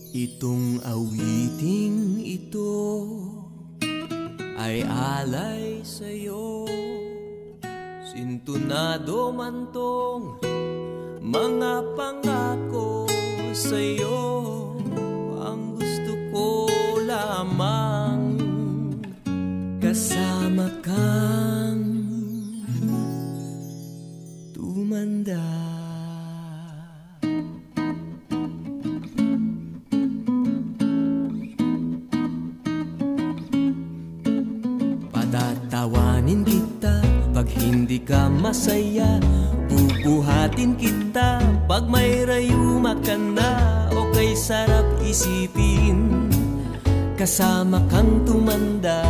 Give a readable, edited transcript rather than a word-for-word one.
Itong awiting ito ay alay sa'yo. Sintunado man tong mga pangako sa'yo. Ang gusto ko lamang kasama kang tumanda. Patatawanin kita pag hindi ka masaya. Bubuhatin kita pag may rayuma ka na. O kay sarap isipin kasama kang tumanda.